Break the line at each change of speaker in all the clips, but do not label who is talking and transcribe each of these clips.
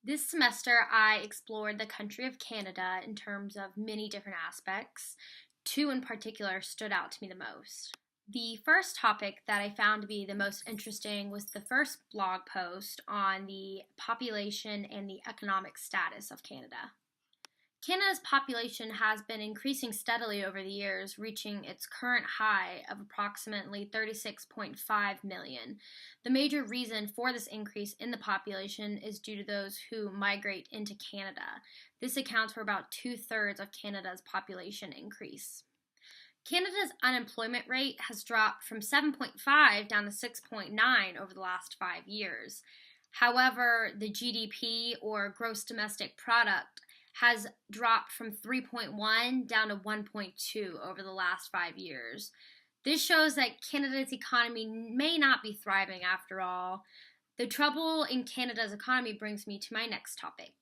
This semester, I explored the country of Canada in terms of many different aspects. Two in particular stood out to me the most. The first topic that I found to be the most interesting was the first blog post on the population and the economic status of Canada. Canada's population has been increasing steadily over the years, reaching its current high of approximately 36.5 million. The major reason for this increase in the population is due to those who migrate into Canada. This accounts for about two-thirds of Canada's population increase. Canada's unemployment rate has dropped from 7.5 down to 6.9 over the last 5 years. However, the GDP, or gross domestic product, has dropped from 3.1 down to 1.2 over the last 5 years. This shows that Canada's economy may not be thriving after all. The trouble in Canada's economy brings me to my next topic.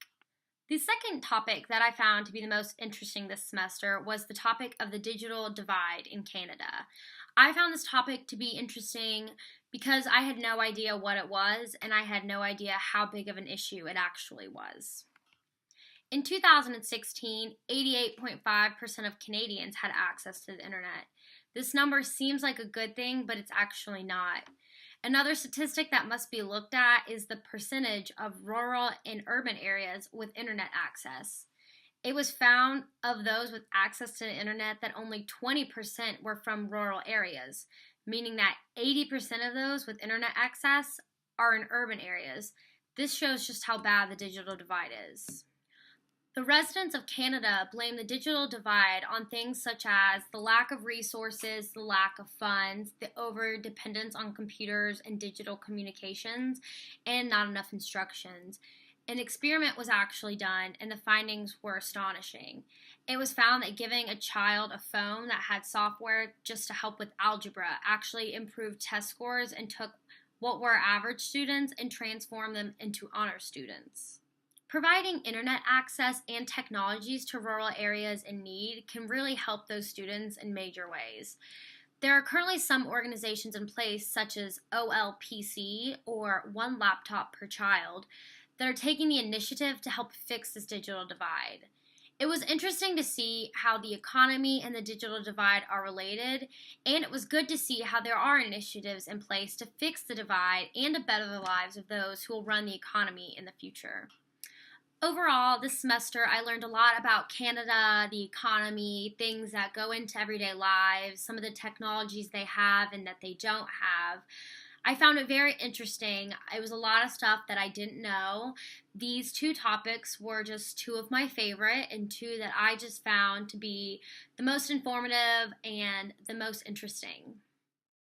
The second topic that I found to be the most interesting this semester was the topic of the digital divide in Canada. I found this topic to be interesting because I had no idea what it was, and I had no idea how big of an issue it actually was. In 2016, 88.5% of Canadians had access to the internet. This number seems like a good thing, but it's actually not. Another statistic that must be looked at is the percentage of rural and urban areas with internet access. It was found of those with access to the internet that only 20% were from rural areas, meaning that 80% of those with internet access are in urban areas. This shows just how bad the digital divide is. The residents of Canada blame the digital divide on things such as the lack of resources, the lack of funds, the over-dependence on computers and digital communications, and not enough instructions. An experiment was actually done, and the findings were astonishing. It was found that giving a child a phone that had software just to help with algebra actually improved test scores and took what were average students and transformed them into honor students. Providing internet access and technologies to rural areas in need can really help those students in major ways. There are currently some organizations in place, such as OLPC, or One Laptop Per Child, that are taking the initiative to help fix this digital divide. It was interesting to see how the economy and the digital divide are related, and it was good to see how there are initiatives in place to fix the divide and to better the lives of those who will run the economy in the future. Overall, this semester I learned a lot about Canada, the economy, things that go into everyday lives, some of the technologies they have and that they don't have. I found it very interesting. It was a lot of stuff that I didn't know. These two topics were just two of my favorite and two that I just found to be the most informative and the most interesting.